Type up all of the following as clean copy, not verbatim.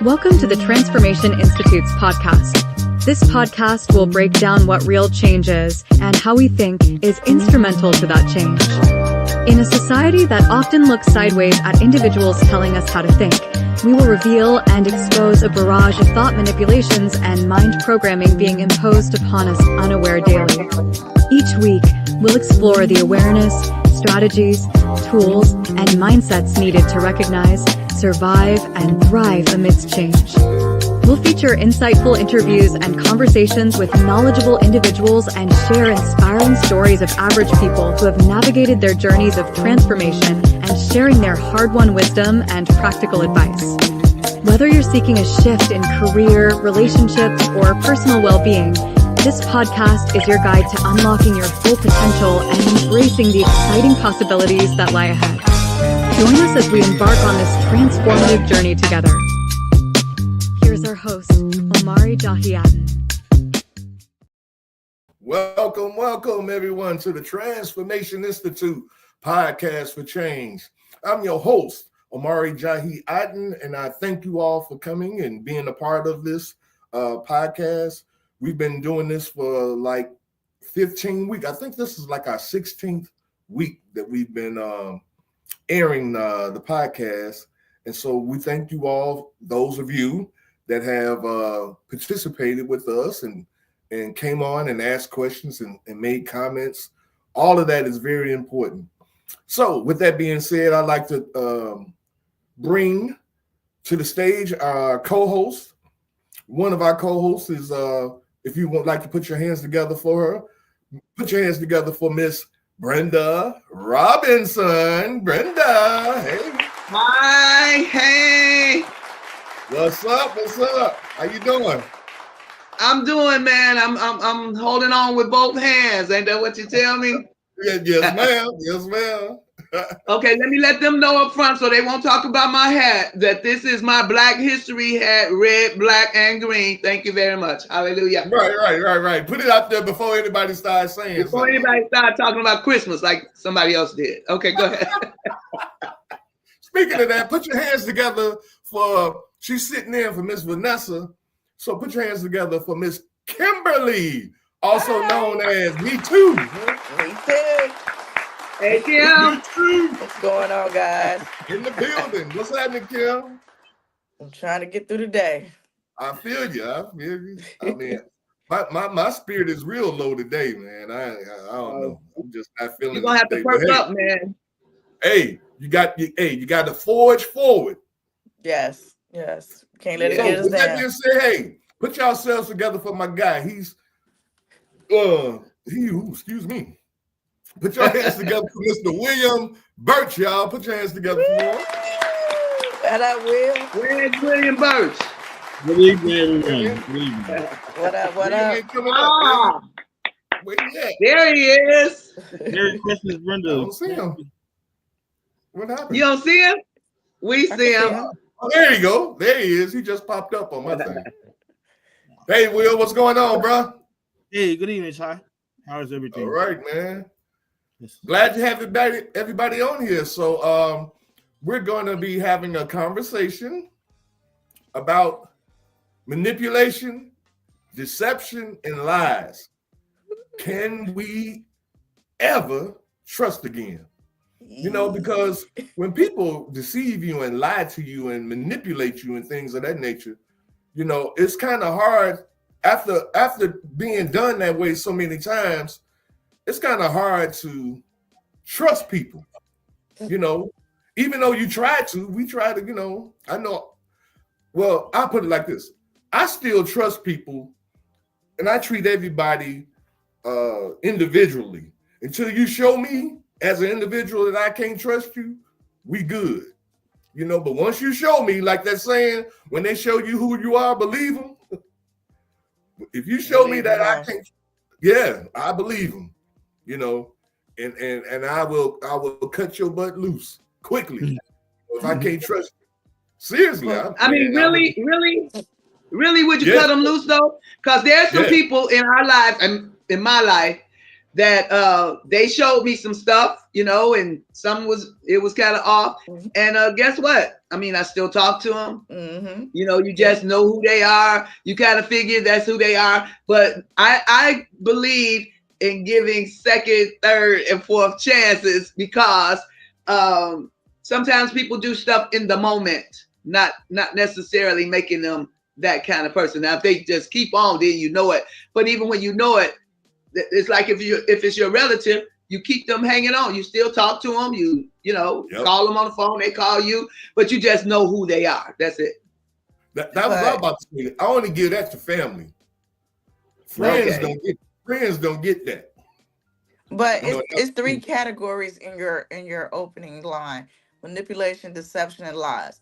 Welcome to the Transformation Institute's podcast. This podcast will break down what real change is and how we think is instrumental to that change. In a society that often looks sideways at individuals telling us how to think, we will reveal and expose a barrage of thought manipulations and mind programming being imposed upon us unaware daily. Each week, we'll explore the awareness, strategies, tools, and mindsets needed to recognize, survive, and thrive amidst change. We'll feature insightful interviews and conversations with knowledgeable individuals and share inspiring stories of average people who have navigated their journeys of transformation and sharing their hard-won wisdom and practical advice. Whether you're seeking a shift in career, relationships, or personal well-being, this podcast is your guide to unlocking your full potential and embracing the exciting possibilities that lie ahead. Join us as we embark on this transformative journey together. Here's our host, Omari, Jahi. Welcome everyone to the Transformation Institute podcast for change. I'm your host, Omari Jahi, and I thank you all for coming and being a part of this podcast. We've been doing this for like 15 weeks. I think this is like our 16th week that we've been airing the podcast. And so we thank you all, those of you that have participated with us and came on and asked questions and made comments. All of that is very important. So with that being said, I'd like to bring to the stage our co-host. One of our co-hosts is, if you would like to put your hands together for her, put your hands together for Miss Brenda Robinson. Brenda, hey. Hi, hey. What's up? How you doing? I'm doing, man. I'm holding on with both hands. Ain't that what you tell me? Yes, ma'am. Yes, ma'am. Okay, let me let them know up front so they won't talk about my hat, that this is my Black History hat, red, black, and green. Thank you very much. Hallelujah. Right. Put it out there before anybody starts saying Before anybody starts talking about Christmas like somebody else did. Okay, go ahead. Speaking of that, put your hands together for, she's sitting in for Miss Vanessa. So put your hands together for Miss Kimberly, also known as Me Too. Me too. Hey, Kim. What's going on, guys? In the building. What's happening, Kim? I'm trying to get through the day. I feel you. I mean, my spirit is real low today, man. I don't know. I'm just not feeling it. You're gonna have to perk up, man. Hey, you got to forge forward. Yes. Can't let it get us down. Just say, hey, put yourselves together for my guy. Excuse me. Put your hands together for Mr. William Birch, y'all. Put your hands together for him. And I will. Where's William Birch? Good evening, everyone. Good evening. What up? Where he at? There he is. Merry Christmas, Brenda. I don't see him. What happened? You don't see him? We see him. Oh, there you go. There he is. He just popped up on my thing. Hey, Will, what's going on, bro? Hey, good evening, Ty. How is everything? All right, man. Glad to have everybody on here. So we're going to be having a conversation about manipulation, deception, and lies. Can we ever trust again? You know, because when people deceive you and lie to you and manipulate you and things of that nature, you know, it's kind of hard after being done that way so many times. It's kind of hard to trust people, you know, even though we try to, you know, I'll put it like this. I still trust people and I treat everybody individually. Until you show me as an individual that I can't trust you, we good. You know, but once you show me, like that saying, when they show you who you are, believe them. If you show me that I can't, I believe them. You know, and I will cut your butt loose quickly if I can't trust you. Seriously, really, would you cut them loose though? Because there's some people in our life and in my life that they showed me some stuff, you know, and it was kind of off. Mm-hmm. And guess what? I mean, I still talk to them. Mm-hmm. You know, you just know who they are. You kind of figure that's who they are. But I believe in giving second, third, and fourth chances because sometimes people do stuff in the moment, not necessarily making them that kind of person. Now, if they just keep on, then you know it. But even when you know it, it's like if it's your relative, you keep them hanging on. You still talk to them. You know, call them on the phone. They call you, but you just know who they are. That's it. That was what I was about to say. I only give that to family. Friends don't get that. But it's three categories in your opening line: manipulation, deception, and lies.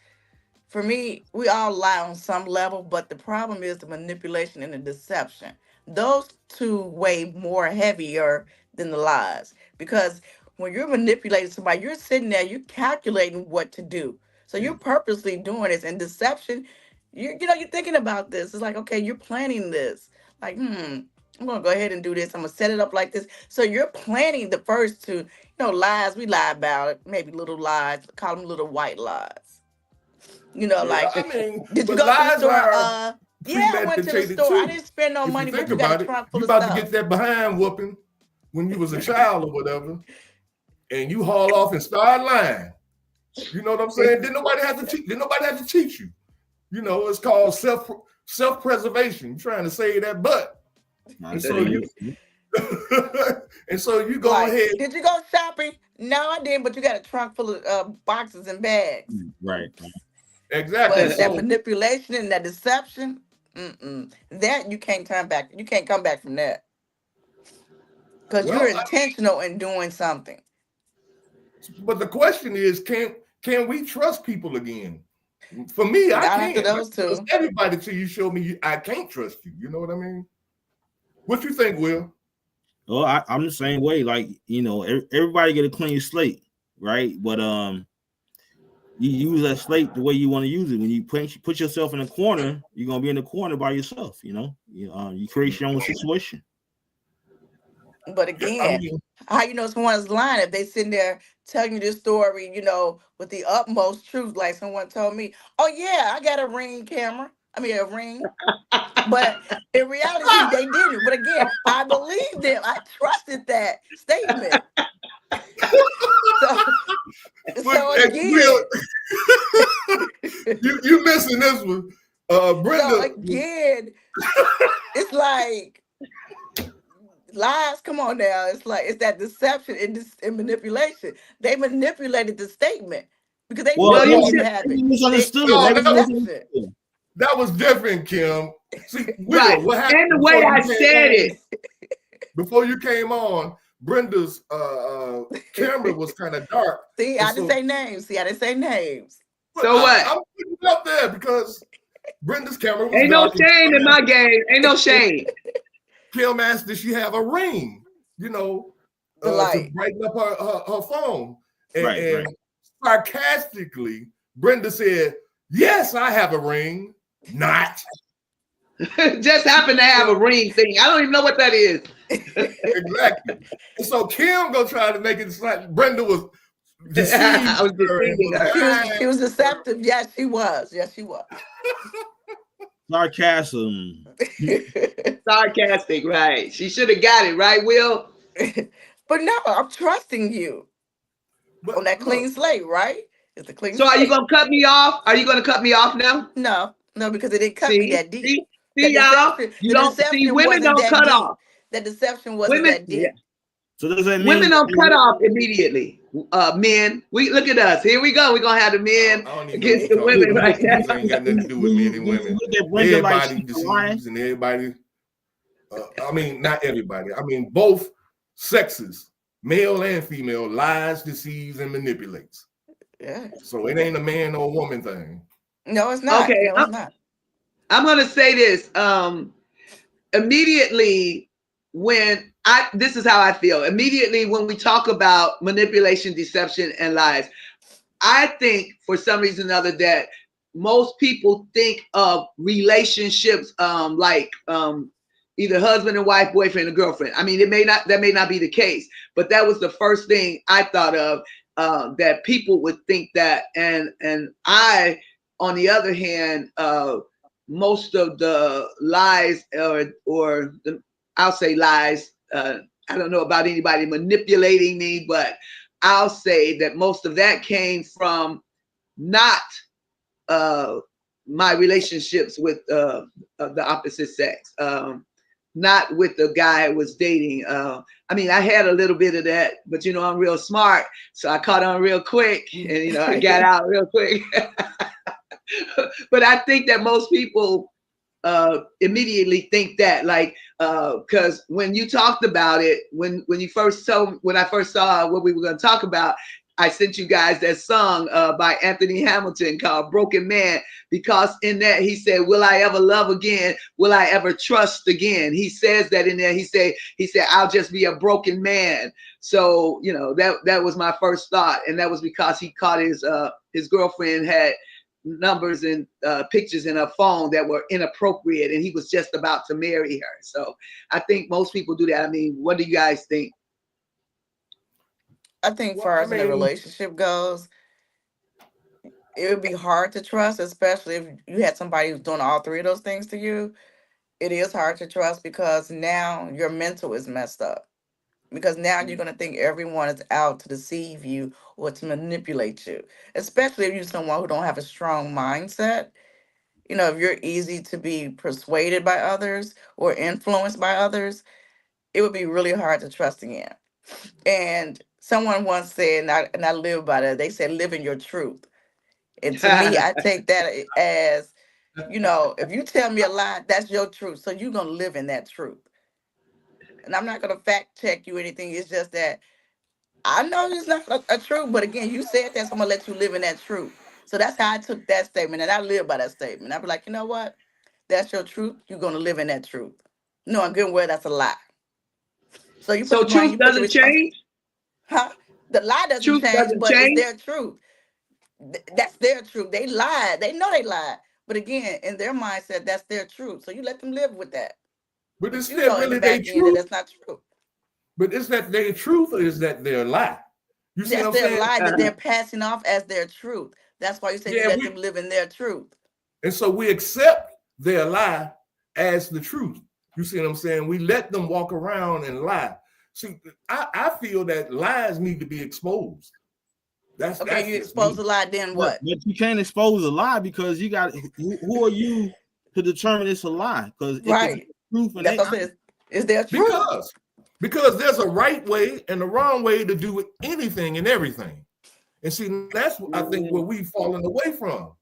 For me, we all lie on some level, but the problem is the manipulation and the deception. Those two weigh more heavier than the lies. Because when you're manipulating somebody, you're sitting there, you're calculating what to do. So you're purposely doing this. And deception, you're thinking about this. It's like, okay, you're planning this. Like, I'm gonna go ahead and do this. I'm gonna set it up like this. So you're planning the first two, lies. We lie about it, maybe little lies, call them little white lies. Like, I mean, did you go to the store? I went to the store. Too. I didn't spend no money, but you got a trunk full of stuff. You about to get that behind whooping when you was a child or whatever, and you haul off and start lying. You know what I'm saying? Didn't nobody have to teach you. You know, it's called self-preservation. You're trying to save that butt. And so you go ahead. Did you go shopping? No, I didn't, but you got a trunk full of boxes and bags. Right. Exactly. But that manipulation and that deception, that you can't turn back. You can't come back from that. Because you're intentional in doing something. But the question is, can we trust people again? For me, I can't. Those two. Everybody till you show me I can't trust you. You know what I mean? What you think, Will? Well, I'm the same way. Like, everybody get a clean slate, right? But you use that slate the way you want to use it. When you put yourself in a corner, you're gonna be in the corner by yourself. You create your own situation. But again, how you know someone's lying if they sitting there telling you this story, with the utmost truth, like someone told me, oh yeah, I got a ring camera. I mean a ring. But in reality, they didn't. But again, I believed them. I trusted that statement. So again, you missing this one, Brenda. So again, it's like lies. Come on now, it's that deception and manipulation. They manipulated the statement because they didn't have it. Misunderstood. That was different, Kim. See, right. What happened and the way I said it before you came on, Brenda's camera was kind of dark. See, I didn't say names. So what? I'm putting it up there because Brenda's camera was ain't dark. No shame in my game. Ain't no shame. Kim asked, did she have a ring? To brighten up her phone. And sarcastically, Brenda said, yes, I have a ring. Not. Just happen to have a ring thing. I don't even know what that is. Exactly. And so Kim gonna try to make it like Brenda was deceived. I was deceiving her. She was deceptive. Yes, she was. Sarcasm. Sarcastic, right. She should have got it, right, Will? But no, I'm trusting you on that clean slate, right? It's a clean slate. Are you gonna cut me off? Are you gonna cut me off now? No, because it didn't cut me that deep. See y'all? You don't see women don't cut off. The deception wasn't that deep. Yeah. So does that mean women don't cut off immediately? Men, we look at us. Here we go. We're gonna have the men against the women right now. Ain't got nothing to do with men and women. Everybody deceives and everybody. Not everybody. Both sexes, male and female, lies, deceives, and manipulates. Yeah. So it ain't a man or a woman thing. No, it's not. Okay, no, it's not. I'm gonna say this. Immediately when this is how I feel. Immediately when we talk about manipulation, deception, and lies, I think for some reason or other that most people think of relationships like either husband and wife, boyfriend and girlfriend. I mean, that may not be the case, but that was the first thing I thought of, that people would think that. And I, on the other hand, most of the lies I'll say lies. I don't know about anybody manipulating me, but I'll say that most of that came from not my relationships with the opposite sex, not with the guy I was dating. I mean, I had a little bit of that, but I'm real smart, so I caught on real quick, and I got out real quick. But I think that most people immediately think that, like, because when you talked about it, when I first saw what we were going to talk about, I sent you guys that song by Anthony Hamilton called "Broken Man," because in that he said, "Will I ever love again? Will I ever trust again?" He says that in there. He said, "I'll just be a broken man." So that was my first thought, and that was because he caught his girlfriend had numbers and pictures in her phone that were inappropriate, and he was just about to marry her. So I think most people do that. I mean, what do you guys think? I think far as in a relationship goes, it would be hard to trust, especially if you had somebody who's doing all three of those things to you. It is hard to trust because now your mental is messed up. Because now you're going to think everyone is out to deceive you or to manipulate you, especially if you're someone who don't have a strong mindset. If you're easy to be persuaded by others or influenced by others, it would be really hard to trust again. And someone once said, and I live by that, they said, live in your truth. And to me, I take that as, if you tell me a lie, that's your truth. So you're going to live in that truth. And I'm not going to fact check you or anything. It's just that I know it's not a truth, but again, you said that, so I'm going to let you live in that truth. So that's how I took that statement, and I live by that statement. I'd be like, you know what? That's your truth. You're going to live in that truth. No, I'm good where that's a lie. So truth doesn't change? Huh? The lie doesn't change, but it's their truth. That's their truth. They lied. They know they lied. But again, in their mindset, that's their truth. So you let them live with that. But is that really their truth? That's not true. But is that their truth or is that their lie? You see that's their lie that they're passing off as their truth. That's why you say you let them live in their truth. And so we accept their lie as the truth. You see what I'm saying? We let them walk around and lie. See, I feel that lies need to be exposed. That's you expose a lie, then what? But you can't expose a lie because you got who are you to determine it's a lie? Because right, truth and that's what it is their truth. Because there's a right way and a wrong way to do anything and everything. And see, that's I think where we've fallen away from.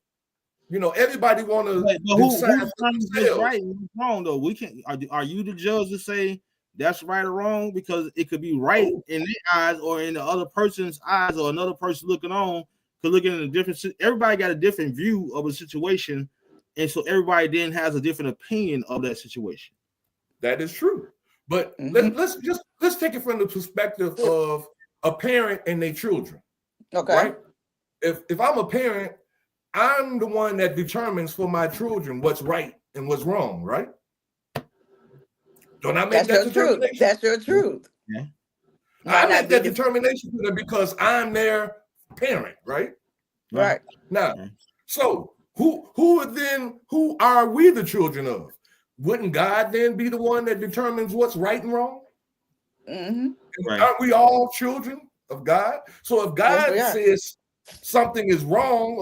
Everybody want to decide who's right and who's wrong, though. We can't. Are you the judge to say that's right or wrong? Because it could be right in their eyes or in the other person's eyes, or another person looking on could look at a different. Everybody got a different view of a situation, and so everybody then has a different opinion of that situation. That is true. But let's take it from the perspective of a parent and their children. Okay. Right? If I'm a parent, I'm the one that determines for my children what's right and what's wrong, right? Don't I make that determination? That's your truth. Yeah. I make that determination because I'm their parent, right? Right. Now, so who are we the children of? Wouldn't God then be the one that determines what's right and wrong? Mm-hmm. Right. Aren't we all children of God? So if God says something is wrong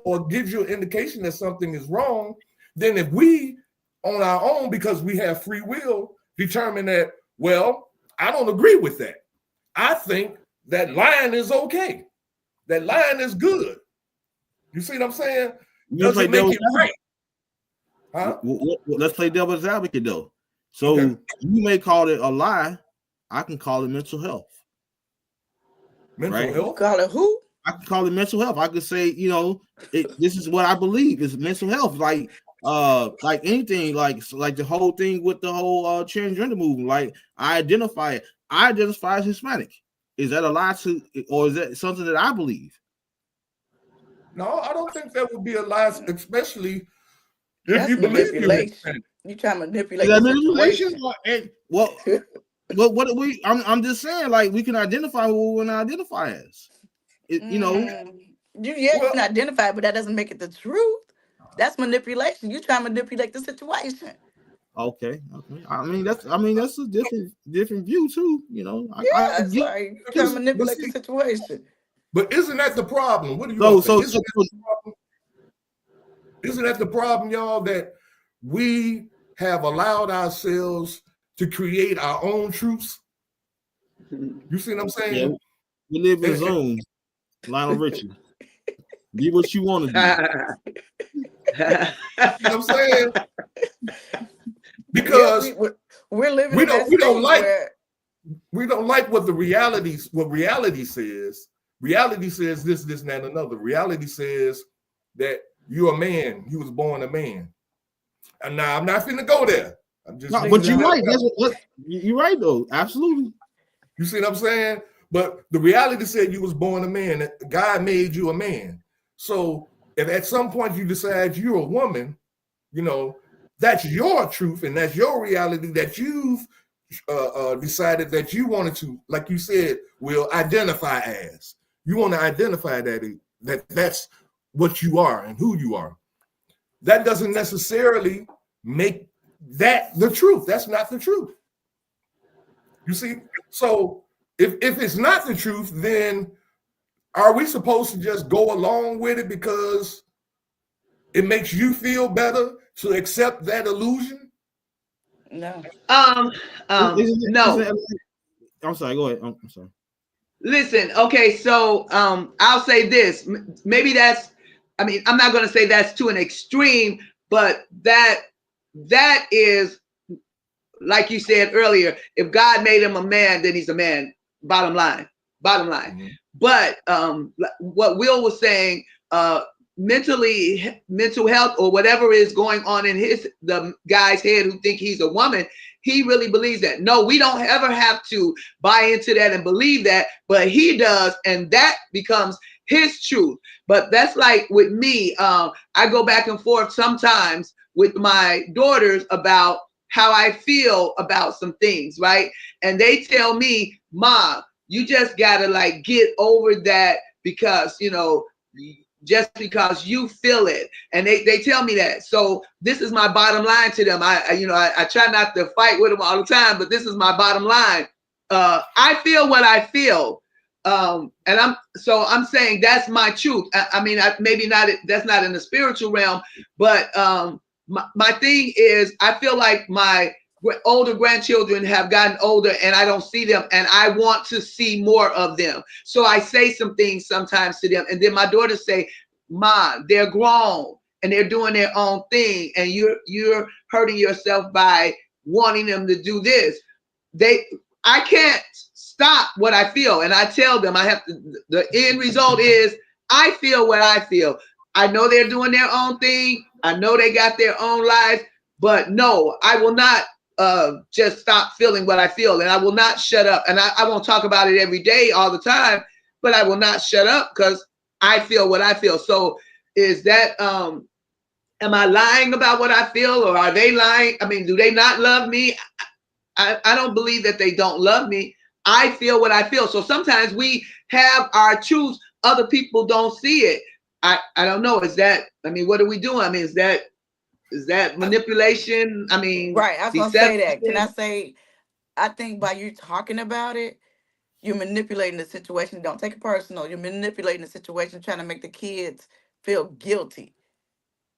or gives you an indication that something is wrong, then if we on our own, because we have free will, determine that, well, I don't agree with that. I think that lying is okay. That lying is good. You see what I'm saying? Doesn't make it right. Huh? Let's play devil's advocate though. So you may call it a lie. I can call it mental health. Mental health? You call it who? I can call it mental health. I could say, this is what I believe is mental health. Like anything, like the whole thing with the whole transgender movement. Like I identify as Hispanic. Is that a lie or is that something that I believe? No, I don't think that would be a lie, especially if you believe you're Hispanic. You trying to manipulate the situation. What we? I'm just saying, like, we can identify what we want to identify as. You know. You can identify, but that doesn't make it the truth. That's manipulation. You try to manipulate the situation. Okay. I mean that's a different view too. You know. It's like you trying to manipulate the situation. But isn't that the problem? What do you say? Isn't that the problem, y'all? That we have allowed ourselves to create our own truths. You see what I'm saying? Yeah, we live in zone. Lionel Richie. Be what you want to be. You know what I'm saying? Because we're living we don't like what reality says. Reality says this, and that, another. Reality says that you're a man. You was born a man. And now I'm not finna go there. I'm just. No, but you're right. You're right though. Absolutely. You see what I'm saying? But the reality said you was born a man. God made you a man. So if at some point you decide you're a woman, you know, that's your truth and that's your reality that you've decided that you wanted to, like you said, will identify as. You want to identify that's what you are and who you are. That doesn't necessarily make that the truth. That's not the truth. You see? So if it's not the truth, then are we supposed to just go along with it because it makes you feel better to accept that illusion? No. No. I'm sorry. Go ahead. I'm sorry. Listen. Okay. So I'll say this. Maybe that's. I mean, I'm not going to say that's to an extreme, but that is, like you said earlier, if God made him a man, then he's a man. Bottom line. Mm-hmm. But what Will was saying, mental health or whatever is going on in the guy's head who think he's a woman, he really believes that. No, we don't ever have to buy into that and believe that, but he does, and that becomes his truth. But that's like with me, I go back and forth sometimes with my daughters about how I feel about some things, right? And they tell me, Mom, you just gotta like get over that because, you know, just because you feel it. And they tell me that. So this is my bottom line to them. I try not to fight with them all the time, but this is my bottom line. I feel what I feel. And I'm saying that's my truth. I mean, maybe not, that's not in the spiritual realm, but my thing is, I feel like my older grandchildren have gotten older and I don't see them and I want to see more of them. So I say some things sometimes to them, and then my daughters say, Mom, they're grown and they're doing their own thing and you're hurting yourself by wanting them to do this. I can't stop what I feel, and I tell them the end result is I feel what I feel. I know they're doing their own thing. I know they got their own lives, but no, I will not just stop feeling what I feel, and I will not shut up. And I won't talk about it every day all the time, but I will not shut up because I feel what I feel. So is that, am I lying about what I feel, or are they lying? I mean, do they not love me? I don't believe that they don't love me. I feel what I feel. So sometimes we have our truths. Other people don't see it. I don't know. Is that, I mean, what are we doing? I mean, is that manipulation? I mean, right. I was going to say that. Can I say, I think by you talking about it, you're manipulating the situation. Don't take it personal. You're manipulating the situation, trying to make the kids feel guilty.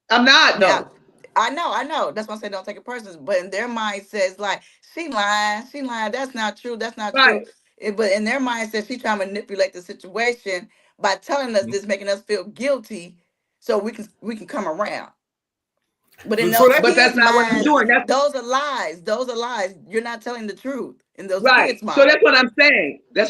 I'm not. No. Now, I know. That's why I say don't take it personal. But in their mind says like, she lying. That's not true. That's not true. But in their mind says she's trying to manipulate the situation by telling us this, making us feel guilty, so we can come around. But in but that's not what I'm doing. Those are lies. You're not telling the truth in those kids' minds. So that's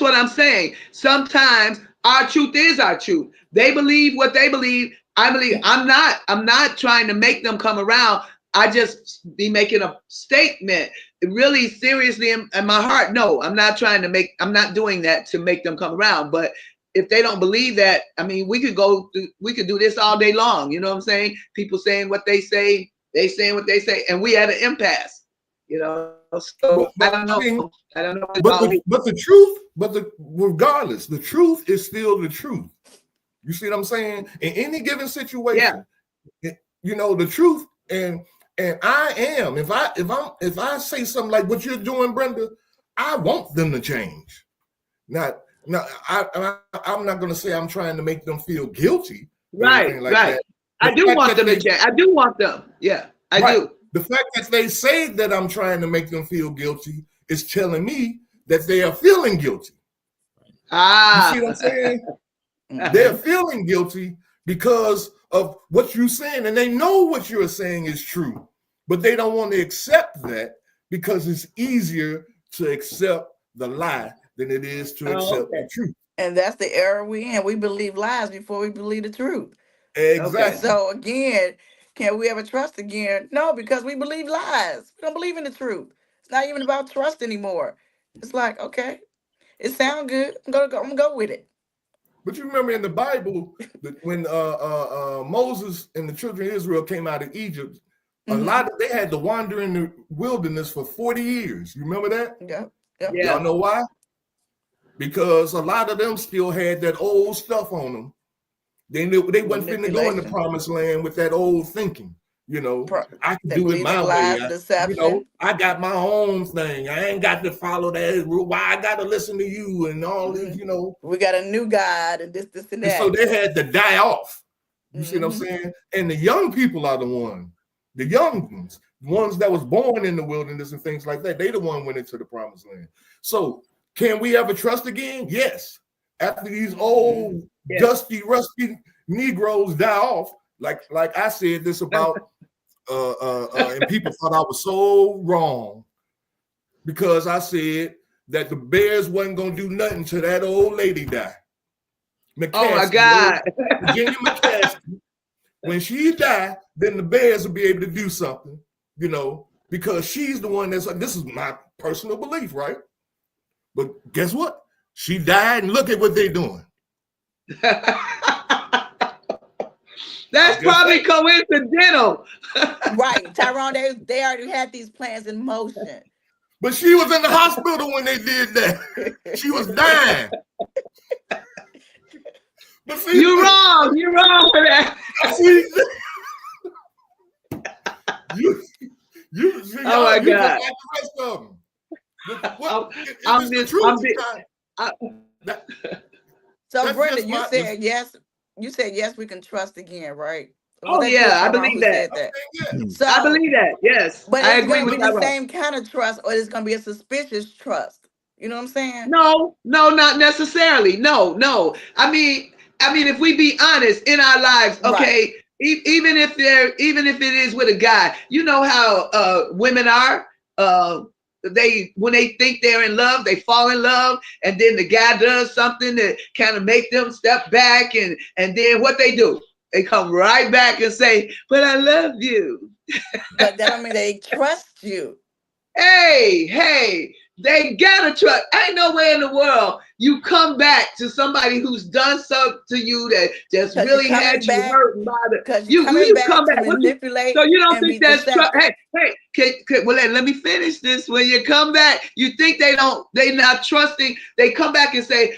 what I'm saying. Sometimes our truth is our truth. They believe what they believe. I believe. I'm not trying to make them come around. I just be making a statement really seriously in my heart. No, I'm not doing that to make them come around. But if they don't believe that, I mean, we could do this all day long. You know what I'm saying? People saying what they say, They saying what they say, and we at an impasse. So I don't know. I don't know. But the truth, regardless, the truth is still the truth. You see what I'm saying? In any given situation, the truth, and I am. If I say something like what you're doing, Brenda, I want them to change. I'm not going to say I'm trying to make them feel guilty. Right. That. I do want them to change. I do want them. Yeah, I do. The fact that they say that I'm trying to make them feel guilty is telling me that they are feeling guilty. You see what I'm saying? They're feeling guilty because of what you're saying, and they know what you're saying is true, but they don't want to accept that because it's easier to accept the lie than it is to accept the truth. And that's the error we in. We believe lies before we believe the truth. Exactly. Okay. So again, can we ever trust again? No, because we believe lies. We don't believe in the truth. It's not even about trust anymore. It's like, okay, it sounds good. I'm gonna go with it. But you remember in the Bible that when Moses and the children of Israel came out of Egypt, they had to wander in the wilderness for 40 years. You remember that? Yeah. Y'all know why? Because a lot of them still had that old stuff on them. They wasn't finna go in the promised land with that old thinking. I can do it my way. I got my own thing. I ain't got to follow that rule. Why I got to listen to you and all this, We got a new God and this and that. And so they had to die off. You see what I'm saying? And the young people are the young ones, the ones that was born in the wilderness and things like that. They the one went into the promised land. So can we ever trust again? Yes. After these old, dusty, rusty Negroes die off, like I said this about, and people thought I was so wrong because I said that the Bears wasn't gonna do nothing till that old lady died. Oh my God, Virginia McCaskey. When she died, then the Bears will be able to do something, because she's the one this is my personal belief, right? But guess what? She died, and look at what they're doing. That's probably coincidental. Right. Tyrone, they already had these plans in motion. But she was in the hospital when they did that. She was dying. But see, you're wrong. You're wrong for that. You see, oh my God. Like the rest of them. So Brenda, you said yes. You said yes, we can trust again, right? Oh yeah, I believe that. So I believe that. Yes, but I agree with the same kind of trust, or it's going to be a suspicious trust. You know what I'm saying? No, not necessarily. No. I mean, if we be honest in our lives, okay. Right. Even if it is with a guy, you know how women are. When they think they're in love, they fall in love, and then the guy does something that kind of make them step back, and then what they do, they come right back and say, "But I love you." But that don't mean they trust you. Hey, they gotta trust. Ain't no way in the world you come back to somebody who's done something to you that just really had you hurt by the. You come back. Manipulate. So you don't think that's trust? Hey, well, let me finish this. When you come back, you think they not trusting. They come back and say,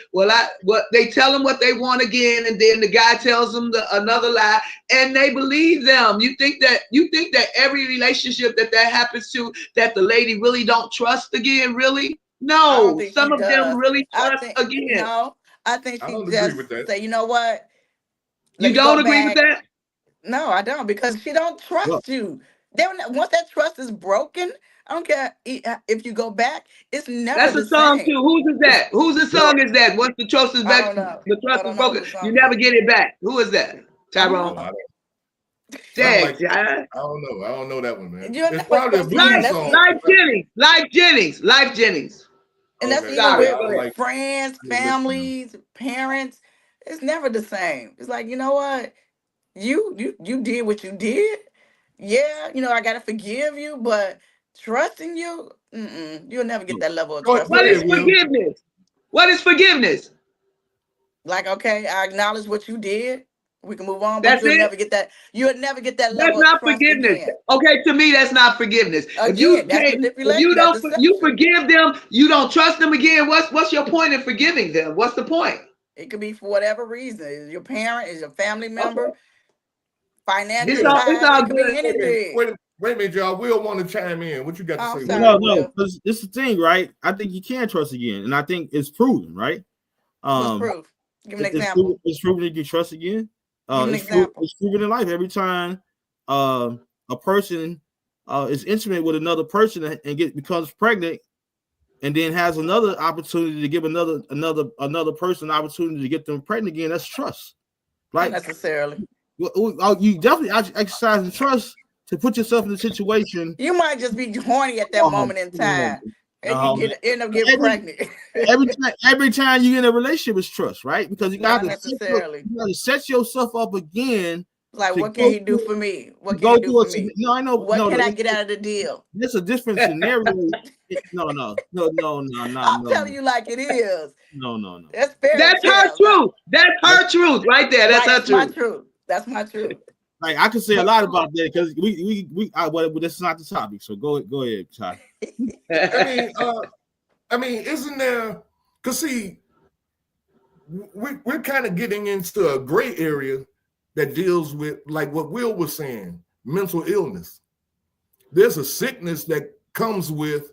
they tell them what they want again, and then the guy tells them another lie, and they believe them. You think that every relationship that happens to, that the lady really don't trust again, really? No, some of them really trust again. No, I think she just say, you know what? You don't agree with that? No, I don't, because she don't trust you. Once that trust is broken, I don't care if you go back. It's never. That's a song too. Whose is that? Whose song is that? Once the trust is back, the trust is broken. You never get it back. Who is that? Tyrone. I don't know that one, man. It's probably a blues song. Life Jennings. And that's even with friends, families, parents. It's never the same. It's like, you know what? You did what you did. Yeah, I gotta forgive you, but trusting you, you'll never get that level of trust. What is forgiveness? What is forgiveness? Like, okay, I acknowledge what you did. We can move on, but That's you'll it. never get that. You'll never get that That's level of not trust forgiveness. again. Okay, to me, that's not forgiveness. Again, that's manipulation. If you That's don't, you deception. forgive them, you don't trust them again. What's your point in forgiving them? What's the point? It could be for whatever reason. Is your parent, is your family member, Okay. financial It's all ties. It could good. be anything. Wait a minute, y'all. We'll want to chime in. What you got to Oh, say? sorry. No, Will. because it's the thing, right? I think you can trust again, and I think it's proven, right? What's proof? Give an example. It's proven you can trust again. Give an example. It's proven in life every time a person is intimate with another person and becomes pregnant, and then has another opportunity to give another person an opportunity to get them pregnant again. That's trust, right? Not necessarily. You definitely exercise the trust to put yourself in a situation. You might just be horny at that moment in time, and you end up getting pregnant. every time you get in a relationship is trust, right? Because you got to set yourself up again. Like, what can he do for me? What can he do for me? No, I know. What can I get out of the deal? It's a different scenario. No. I'm telling you like it is. No. That's fair. That's her truth. That's her truth right there. That's her truth. My truth. That's my truth. Like, I could say a lot about that because well, this is not the topic. So go ahead, Ty. I mean, isn't there? Because see, we're kind of getting into a gray area that deals with, like what Will was saying, mental illness. There's a sickness that comes with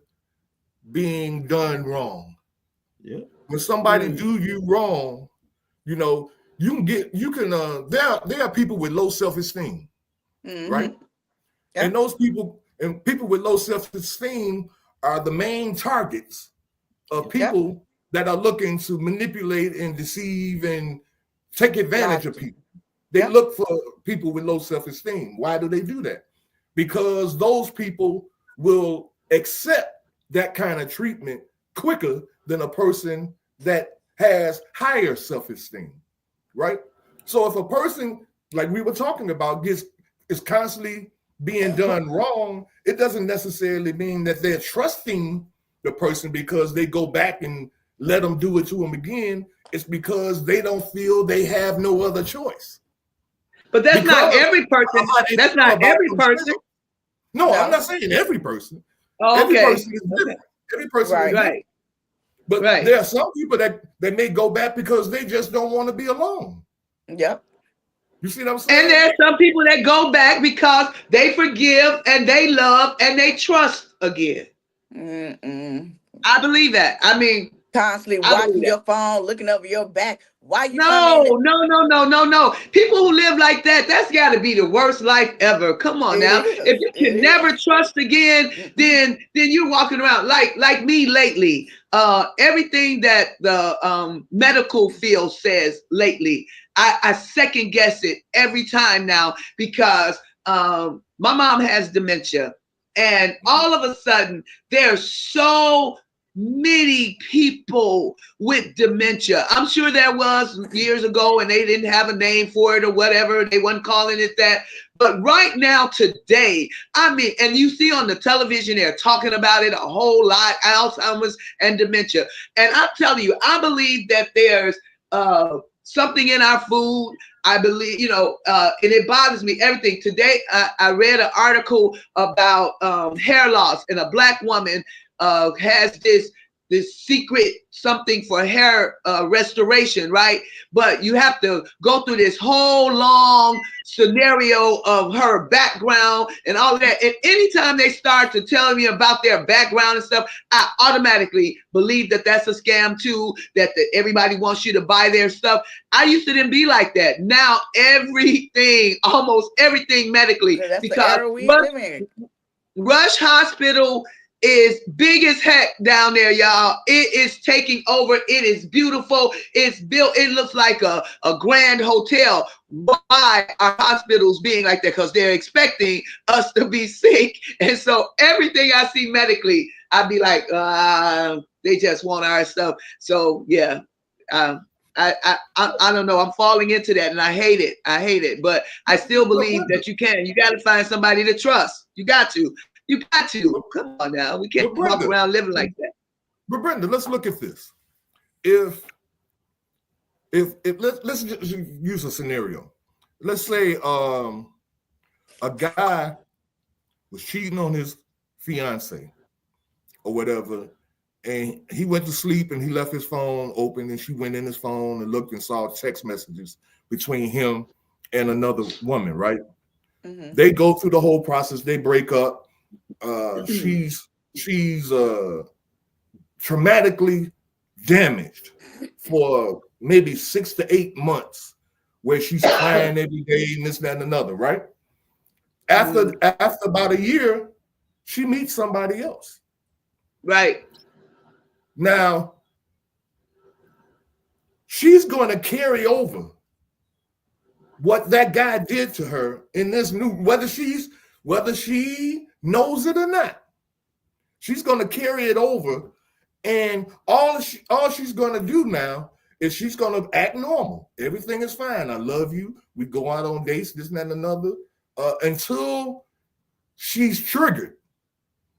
being done wrong. Yeah. When somebody do you wrong, there are people with low self-esteem, right? Yep. And those people with low self-esteem are the main targets of people that are looking to manipulate and deceive and take advantage of people. They look for people with low self-esteem. Why do they do that? Because those people will accept that kind of treatment quicker than a person that has higher self-esteem, right? So if a person, like we were talking about, is constantly being done wrong, it doesn't necessarily mean that they're trusting the person because they go back and let them do it to them again. It's because they don't feel they have no other choice. But that's not every person. That's not every person. No, I'm not saying every person. Oh, every person is different. Every person is different. But there are some people that may go back because they just don't want to be alone. Yep. You see what I'm saying? And there's some people that go back because they forgive and they love and they trust again. I believe that. I mean, constantly watching your phone, looking over your back. Why you? No. People who live like that, that's got to be the worst life ever. Come on now. If you can never trust again, then you're walking around like me lately. Everything that the medical field says lately, I second guess it every time now because my mom has dementia, and all of a sudden there's so many people with dementia. I'm sure there was years ago and they didn't have a name for it or whatever. They weren't calling it that. But right now, today, I mean, and you see on the television, they're talking about it a whole lot, Alzheimer's and dementia. And I'm telling you, I believe that there's something in our food. I believe, and it bothers me, everything. Today, I read an article about hair loss, and a Black woman has this secret something for hair restoration, right? But you have to go through this whole long scenario of her background and all of that. And anytime they start to tell me about their background and stuff, I automatically believe that that's a scam too, that everybody wants you to buy their stuff. I used to then be like that. Now almost everything medically, because Rush Hospital is big as heck down there, y'all. It is taking over. It is beautiful. It's built. It looks like a grand hotel. Why are hospitals being like that? Because they're expecting us to be sick. And so everything I see medically, I'd be like, they just want our stuff. So yeah, I don't know. I'm falling into that and I hate it. But I still believe that you got to find somebody to trust. You got to. Come on now. We can't walk around living like that. But Brenda, let's look at this. If let's just use a scenario. let's say a guy was cheating on his fiance or whatever, and he went to sleep and he left his phone open, and she went in his phone and looked and saw text messages between him and another woman, right? Mm-hmm. They go through the whole process. They break up. She's traumatically damaged for maybe 6 to 8 months, where she's crying every day and this, that, and another, right? After about a year, she meets somebody else. Right. Now, she's going to carry over what that guy did to her in this new, whether she knows it or not. She's going to carry it over, and all she's going to do now is she's going to act normal. Everything is fine. I love you. We go out on dates, this, that, and another, until she's triggered,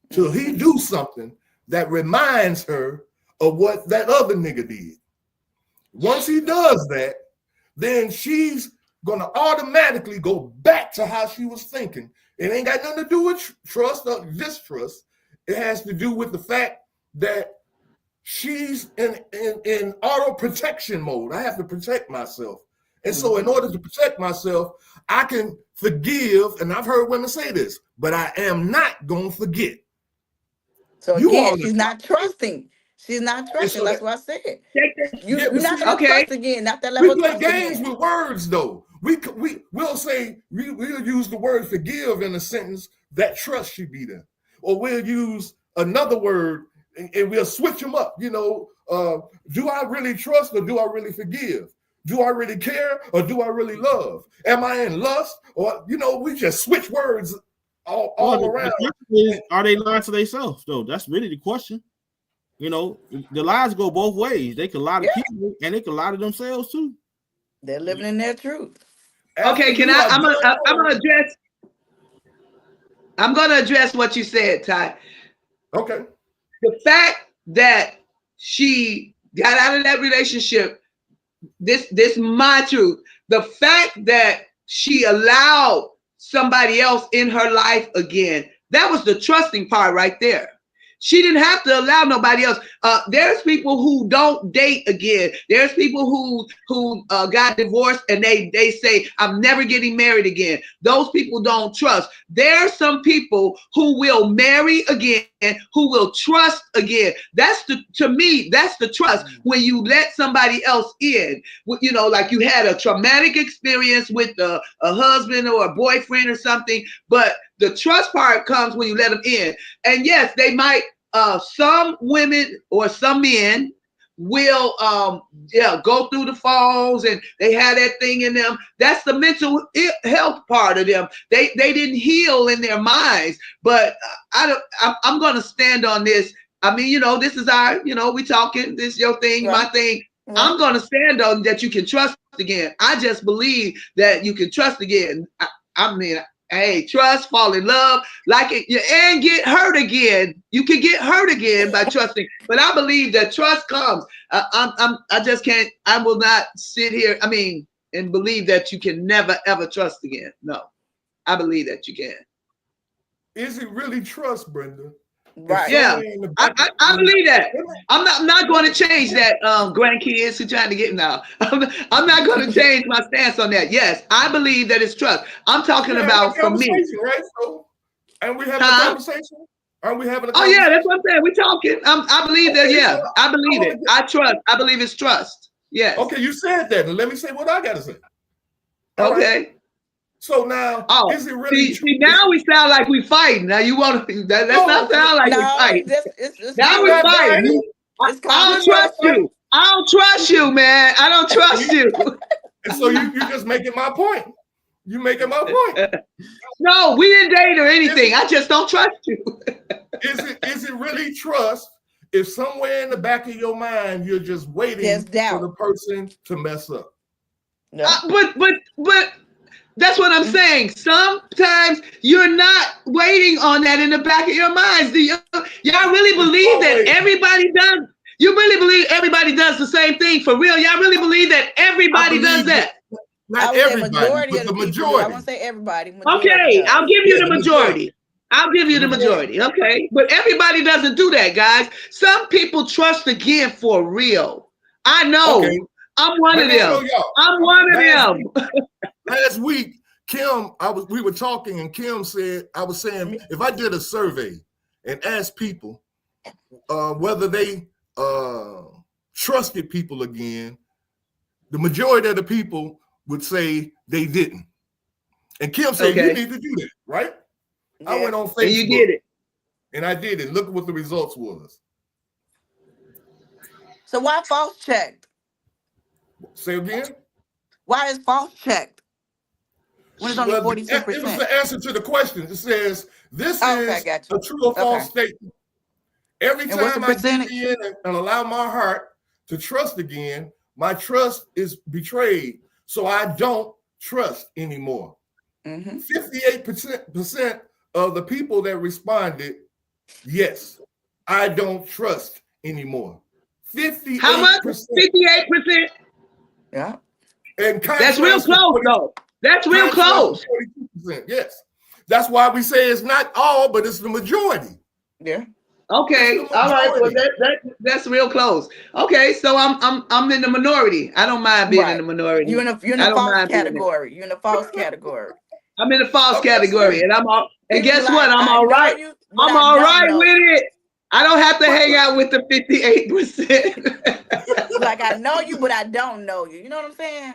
till he do something that reminds her of what that other nigga did. Once he does that, then she's going to automatically go back to how she was thinking. It ain't got nothing to do with trust or distrust. It has to do with the fact that she's in auto protection mode. I have to protect myself. And so in order to protect myself, I can forgive, and I've heard women say this, but I am not going to forget. So again, she's not trusting. She's not trusting. So that's what I said. You're not going to trust again. Not that level. We play games with words, though. We'll say we'll use the word forgive in a sentence that trust should be there, or we'll use another word and we'll switch them up. Do I really trust or do I really forgive? Do I really care or do I really love? Am I in lust or we just switch words all around? Are they lying to themselves though? That's really the question. The lies go both ways. They can lie to people and they can lie to themselves too. They're living in their truth. Okay, I'm gonna address what you said, Ty. Okay. The fact that she got out of that relationship, this is my truth. The fact that she allowed somebody else in her life again, that was the trusting part right there. She didn't have to allow nobody else. There's people who don't date again. There's people who got divorced and they say, I'm never getting married again. Those people don't trust. There's some people who will marry again, who will trust again. To me, that's the trust. When you let somebody else in, like you had a traumatic experience with a husband or a boyfriend or something, but the trust part comes when you let them in. And yes, they might, some women or some men will go through the falls and they have that thing in them. That's the mental health part of them. They didn't heal in their minds. But I'm going to stand on this. I mean, this is our, we talking, this your thing, right. My thing. Right. I'm going to stand on that you can trust again. I just believe that you can trust again. I mean, hey, trust, fall in love, like it, and get hurt again. You can get hurt again by trusting, but I believe that trust comes. I just can't. I will not sit here. And believe that you can never ever trust again. No, I believe that you can. Is it really trust, Brenda? Right. Yeah, I believe that. I'm not going to change that. Grandkids who trying to get now. I'm not going to change my stance on that. Yes, I believe that it's trust. I'm talking about for me. Right? So, and we having a conversation. Aren't we having a conversation? Oh yeah, that's what I'm saying. We're talking. I believe that. Yeah, I believe it. I trust. I believe it's trust. Yes. Okay, you said that. And let me say what I got to say. Okay. Right. So now, is it really see, now we sound like we fighting. Now you want to, that's not sound like we fighting. Now we fighting. I don't trust you. I don't trust you, man. I don't trust you. And so you're just making my point. You making my point. No, we didn't date or anything. I just don't trust you. Is it really trust if somewhere in the back of your mind you're just waiting for the person to mess up? No. But that's what I'm saying. Sometimes you're not waiting on that in the back of your minds. Y'all really believe that everybody does? You really believe everybody does the same thing for real? Y'all really believe that everybody does that? Not I would say everybody, majority but of the the people do. I majority. won't say everybody. Majority Okay, I'll does. give you Yeah, the the majority. majority. I'll give you the majority. Okay. But everybody doesn't do that, guys. Some people trust again for real. I know. Okay. I'm one Let of me them. show y'all. I'm one of them. Last week, Kim, we were talking, and Kim said, I was saying, if I did a survey and asked people whether they trusted people again, the majority of the people would say they didn't. And Kim said, you need to do that, right? Yeah. I went on Facebook. And you did it. And I did it. Look at what the results was. So why false checked? Say again? Why is false checked? When it's only 42%. It was the answer to the question. It says, this is a true or false statement. Every time I give in and allow my heart to trust again, my trust is betrayed. So I don't trust anymore. 58% of the people that responded, yes, I don't trust anymore. 58%. How much? 58%. Yeah. And that's real close, though. That's real close. 42%. Yes. That's why we say it's not all, but it's the majority. Yeah. Okay. All right. Well, that's real close. Okay. So I'm in the minority. I don't mind being in the minority. You're in a false category. You're in a false category. I'm in the false category, and and guess what? I'm all right. I'm all right with it. I don't have to hang out with the 58%. Like, I know you, but I don't know you. You know what I'm saying?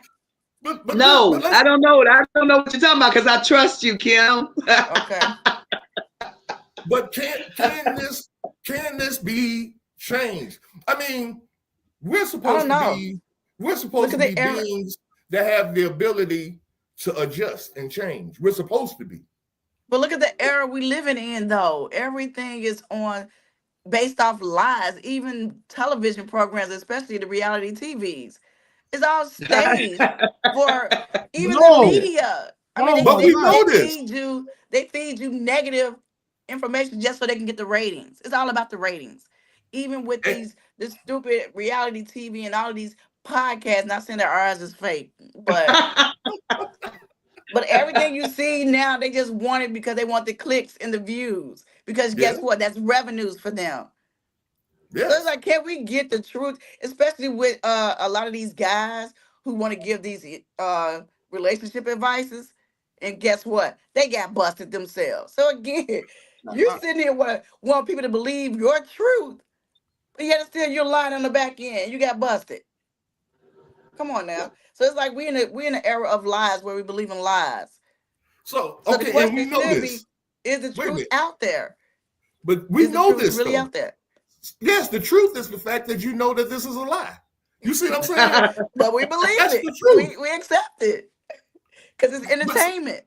No, I don't know it. I don't know what you're talking about because I trust you, Kim. Okay. But can this be changed? I mean, we're supposed to be beings that have the ability to adjust and change. We're supposed to be. But look at the era we living in, though. Everything is based off lies. Even television programs, especially the reality TVs, it's all staged for even the media. I mean, they feed you negative information just so they can get the ratings. It's all about the ratings. Even with this stupid reality TV and all of these podcasts, not saying that ours is fake, but everything you see now, they just want it because they want the clicks and the views. Because guess what? That's revenues for them. Yes. So it's like, can we get the truth? Especially with a lot of these guys who want to give these relationship advices. And guess what? They got busted themselves. So again, you sitting here want people to believe your truth, but yet still you're lying on the back end. You got busted. Come on now. So it's like we're in an era of lies where we believe in lies. So okay, the question and we know this. Is the truth out there? But we know this really out there. Yes, the truth is the fact that you know that this is a lie. You see what I'm saying? But we believe That's it. The truth. We accept it because it's entertainment.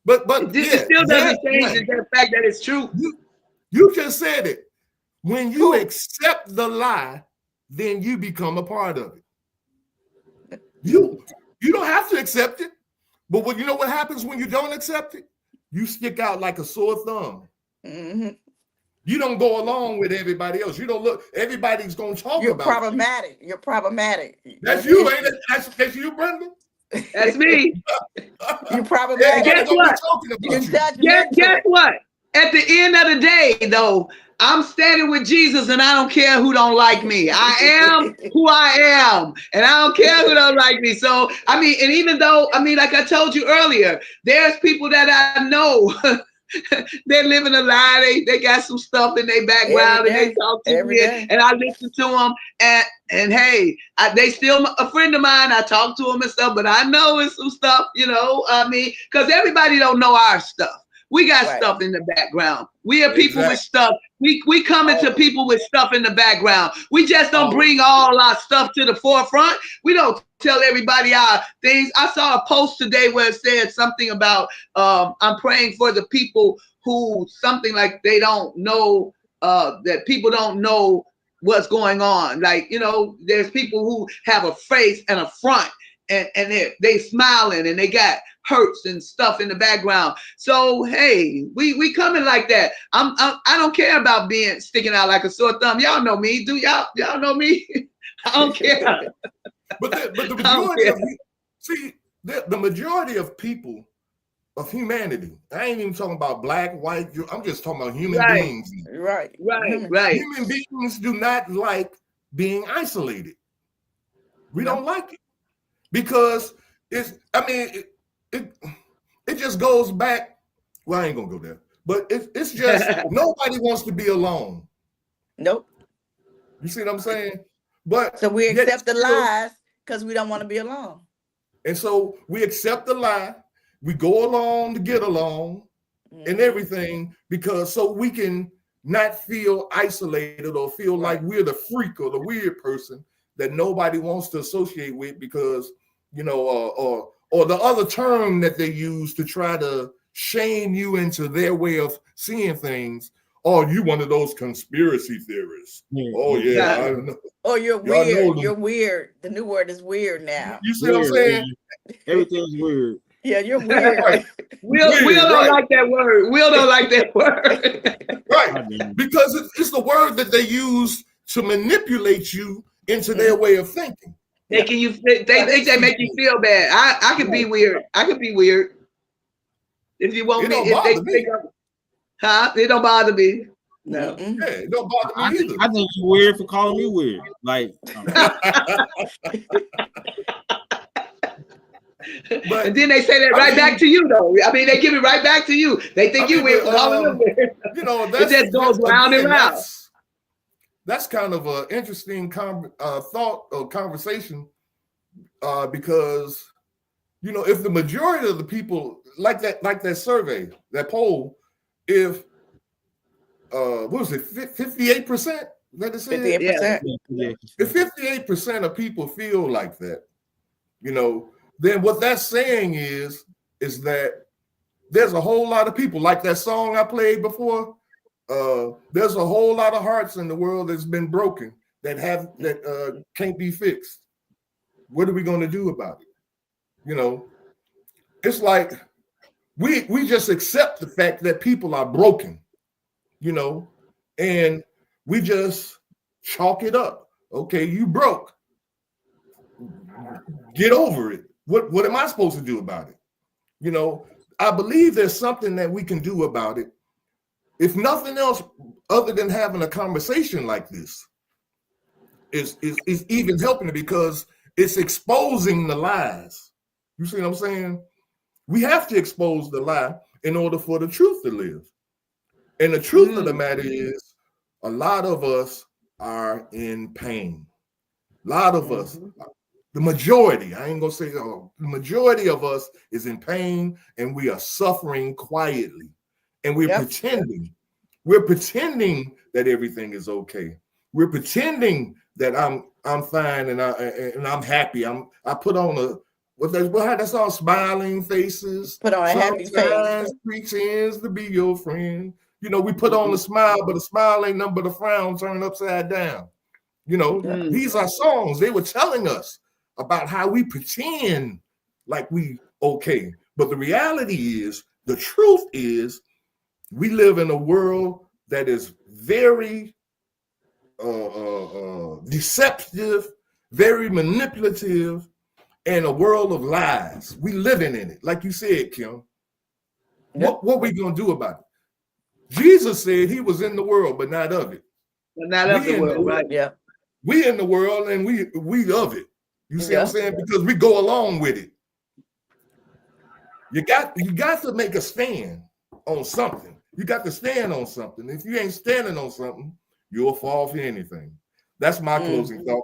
But it still doesn't change the fact that it's true. You just said it. When you accept the lie, then you become a part of it. You don't have to accept it, but you know what happens when you don't accept it? You stick out like a sore thumb. Mm-hmm. You don't go along with everybody else. You don't look. Everybody's gonna talk about. Problematic. You're problematic. That's you, ain't it? That's you, Brenda. That's me. You're problematic. Guess what? Guess what? At the end of the day, though, I'm standing with Jesus, and I don't care who don't like me. I am who I am, and I don't care who don't like me. So, I mean, and even though, I mean, like I told you earlier, there's people that I know. They're living a lie. They got some stuff in their background, and they talk to me, and I listen to them. And hey, they still a friend of mine. I talk to them and stuff, but I know it's some stuff, you know. I mean, because everybody don't know our stuff. We got stuff in the background. We are people with stuff. We come into people with stuff in the background. We just don't bring all our stuff to the forefront. We don't tell everybody our things. I saw a post today where it said something about I'm praying for the people who something like they don't know that people don't know what's going on. Like, you know, there's people who have a face and a front and they smiling and they got hurts and stuff in the background. So hey, we coming like that. I don't care about being sticking out like a sore thumb. Y'all know me. Do y'all know me? I don't care. But the majority of see, the majority of people, of humanity, I ain't even talking about black, white, I'm just talking about human beings. Right. Human beings do not like being isolated. We don't like it because it just goes back. Well, I ain't gonna go there, but it's just nobody wants to be alone. Nope. You see what I'm saying? But so we accept the lies because we don't want to be alone. And so we accept the lie. We go along to get along and everything because so we can not feel isolated or feel like we're the freak or the weird person that nobody wants to associate with because, you know, or the other term that they use to try to shame you into their way of seeing things. Oh, you one of those conspiracy theorists. Oh, yeah. I don't know. Oh, you're weird. You're weird. The new word is weird now. You see what I'm saying? Everything's weird. Yeah, you're weird. Right. Will don't like that word. Will don't like that word. Right. Because it's the word that they use to manipulate you into their way of thinking. They make you feel bad. I could be weird. I could be weird. If you want me, if they think it don't bother me. No. Yeah, it don't bother me either. I think you're weird for calling me weird. Like But, and then they say that right back to you, though. I mean, they give it right back to you. They think you weird for calling them weird. You know, it just goes round and round. That's kind of an interesting thought or conversation because, you know, if the majority of the people like that survey, that poll, if what was it, 58%? That is 58%. If 58% of people feel like that, you know, then what that's saying is that there's a whole lot of people like that song I played before. There's a whole lot of hearts in the world that's been broken that can't be fixed. What are we going to do about it? You know, it's like we just accept the fact that people are broken, you know, and we just chalk it up. Okay, you broke. Get over it. What am I supposed to do about it? You know, I believe there's something that we can do about it. If nothing else, other than having a conversation like this, is even helping it because it's exposing the lies. You see what I'm saying? We have to expose the lie in order for the truth to live. And the truth of the matter is, a lot of us are in pain. A lot of us, the majority, I ain't gonna say all, the majority of us is in pain and we are suffering quietly. And we're pretending. We're pretending that everything is okay. We're pretending that I'm fine and I'm happy. I put on that's all smiling faces. Put on a happy face. Pretends to be your friend. You know, we put on a smile, but a smile ain't nothing but a frown turned upside down. You know, these are songs. They were telling us about how we pretend like we okay. But the reality is, the truth is, we live in a world that is very deceptive, very manipulative, and a world of lies. We living in it, like you said, Kim. What we gonna do about it? Jesus said he was in the world, but not of it. But not of the world, right? Yeah. We in the world and we of it. You see what I'm saying? Because we go along with it. You got to make a stand on something. You got to stand on something. If you ain't standing on something, you'll fall for anything. That's my closing thought.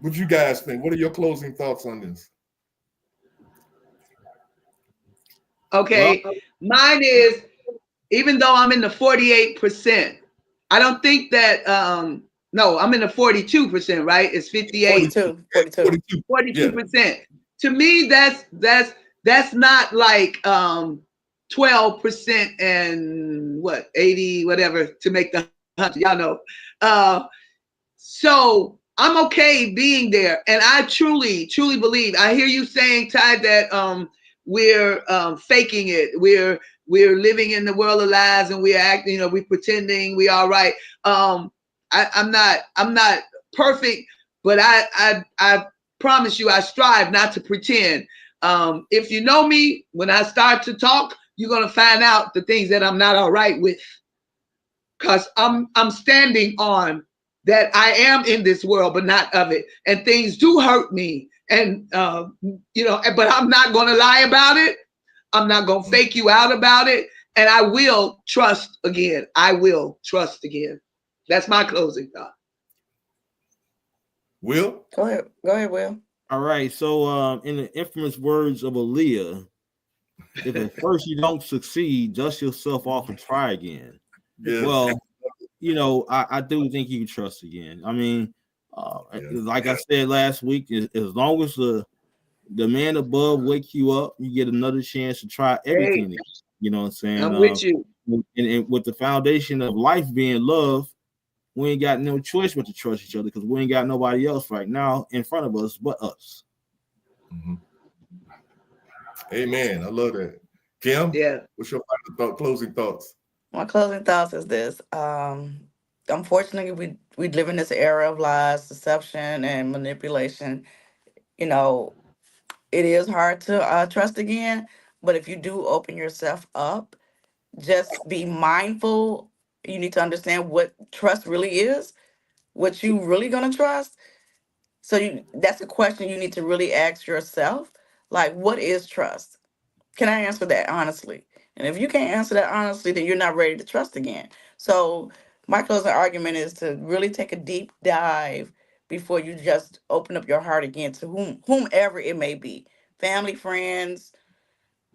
What you guys think? What are your closing thoughts on this? Okay, mine is, even though I'm in the 48%, I don't think that, no, I'm in the 42%, right? It's 58. 42%. Yeah. To me, that's not like 12% and what, 80, whatever, to make the 100, y'all know. So I'm okay being there. And I truly, truly believe, I hear you saying, Ty, that we're faking it. We're living in the world of lies and we're acting, you know, we're pretending we all right. I'm not perfect, but I promise you, I strive not to pretend. If you know me, when I start to talk, you're gonna find out the things that I'm not all right with, because I'm standing on that I am in this world, but not of it. And things do hurt me, and but I'm not gonna lie about it. I'm not gonna fake you out about it, and I will trust again. I will trust again. That's my closing thought. Will? Go ahead, Will. All right. So in the infamous words of Aaliyah, if at first you don't succeed, dust yourself off and try again. Yes. Well, I do think you can trust again. I mean, like I said last week, as long as the man above wake you up, you get another chance to try everything again. You know what I'm saying? I'm with you. And with the foundation of life being love, we ain't got no choice but to trust each other, because we ain't got nobody else right now in front of us but us. Mm-hmm. Amen. I love that. Kim? Yeah. What's your closing thoughts? My closing thoughts is this. Unfortunately, we live in this era of lies, deception, and manipulation. It is hard to trust again, but if you do open yourself up, just be mindful. You need to understand what trust really is, what you really gonna trust. So that's a question you need to really ask yourself. Like, what is trust? Can I answer that honestly? And if you can't answer that honestly, then you're not ready to trust again. So my closing argument is to really take a deep dive before you just open up your heart again to whomever it may be. Family, friends,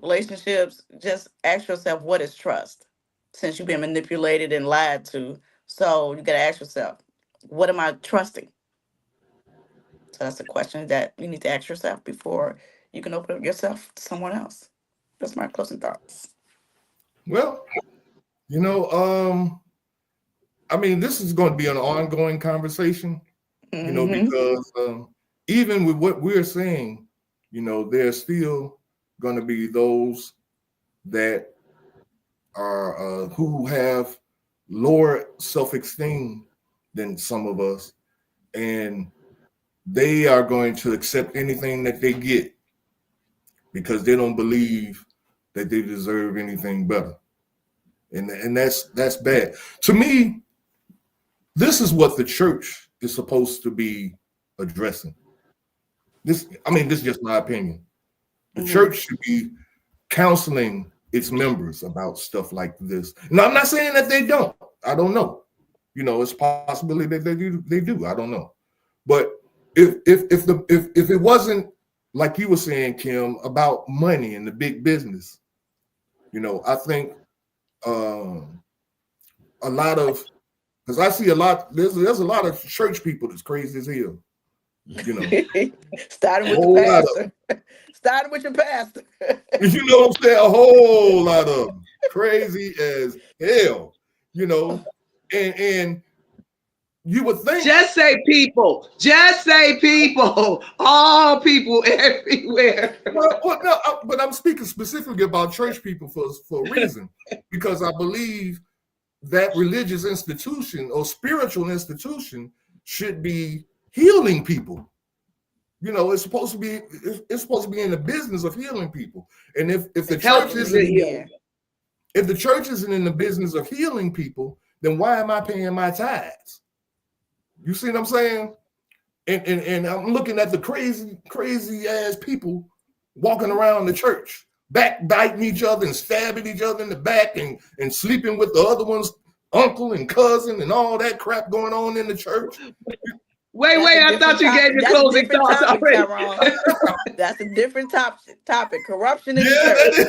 relationships. Just ask yourself, what is trust? Since you've been manipulated and lied to. So you got to ask yourself, what am I trusting? So that's a question that you need to ask yourself before you can open up yourself to someone else. That's my closing thoughts. Well, I mean, this is going to be an ongoing conversation, because even with what we're saying, there's still going to be those that are who have lower self-esteem than some of us, and they are going to accept anything that they get because they don't believe that they deserve anything better. And that's bad. To me, this is what the church is supposed to be addressing. This is just my opinion. The church should be counseling its members about stuff like this. Now, I'm not saying that they don't. I don't know. It's a possibility that they do. I don't know. But if it wasn't, like you were saying, Kim, about money and the big business, I think a lot of, because I see a lot, there's a lot of church people that's crazy as hell. Starting with the pastor. Starting with your pastor. You know what I'm saying? A whole lot of them. Crazy as hell. And you would think. Just say people. Just say people. All people everywhere. Well, no, but I'm speaking specifically about church people for a reason. Because I believe that religious institution or spiritual institution should be healing people. It's supposed to be in the business of healing people. And if the church isn't in the business of healing people, then why am I paying my tithes? You see what I'm saying? And I'm looking at the crazy ass people walking around the church, backbiting each other and stabbing each other in the back and sleeping with the other one's uncle and cousin and all that crap going on in the church. Wait, I thought you gave your closing thoughts already. That's a different topic. Corruption in the church.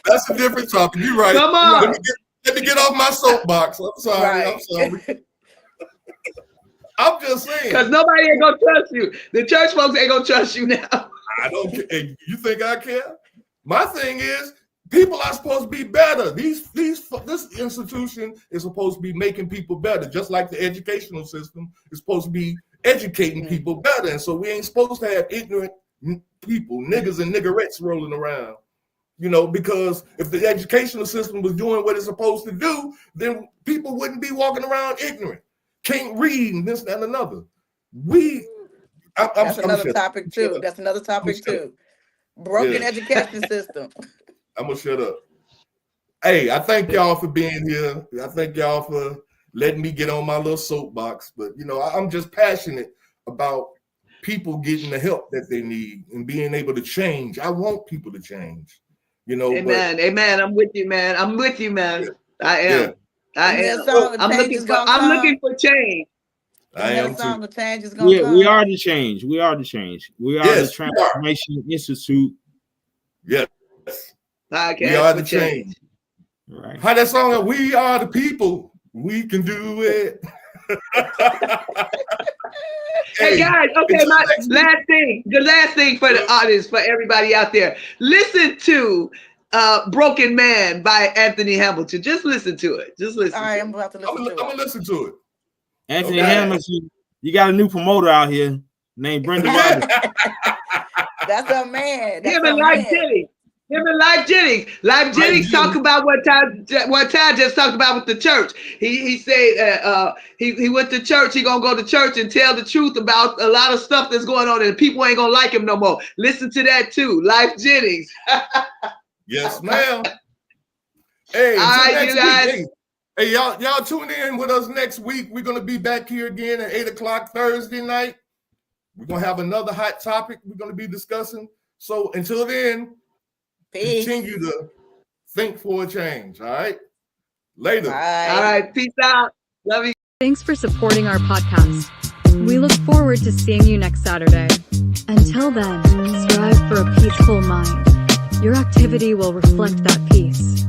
That's a different topic. You're right. Come on. Let me get off my soapbox. I'm sorry. Right. I'm sorry. I'm just saying. Because nobody ain't going to trust you. The church folks ain't going to trust you now. I don't care. You think I care? My thing is, people are supposed to be better. This institution is supposed to be making people better, just like the educational system is supposed to be educating people better. And so we ain't supposed to have ignorant people, niggas and niggerettes rolling around, because if the educational system was doing what it's supposed to do, then people wouldn't be walking around ignorant, can't read, and this, that, and another. That's another topic too. That's another topic too. Broken education system. I'm gonna shut up. Hey, I thank y'all for being here. I thank y'all for letting me get on my little soapbox. But I'm just passionate about people getting the help that they need and being able to change. I want people to change. Amen. Amen. I'm with you, man. I'm with you, man. Yeah. I am. Yeah. I am. I'm looking for change. I am too. The change is gonna come. We are the change. We are the change. We are the Transformation Institute. Yes. We are the change. Right. How that song? We are the people. We can do it. Hey guys, okay, my the last thing for the audience, for everybody out there, listen to Broken Man by Anthony Hamilton. Just listen to it. Just listen. All right, I'm about to listen to it. I'm gonna listen to it. Anthony Hamilton, you got a new promoter out here named Brenda Roberts. That's a man. Him and Life Jennings. Life Jennings talk about what Ty just talked about with the church. He said he went to church. He gonna go to church and tell the truth about a lot of stuff that's going on, and people ain't gonna like him no more. Listen to that too, Life Jennings. Yes, ma'am. Hey, all right, you guys. Hey, y'all tune in with us next week. We're gonna be back here again at 8:00 Thursday night. We're gonna have another hot topic we're gonna be discussing. So until then. Peace. Continue to think for a change. All right. Later. Bye. All right. Peace out. Love you. Thanks for supporting our podcast. We look forward to seeing you next Saturday. Until then, strive for a peaceful mind. Your activity will reflect that peace.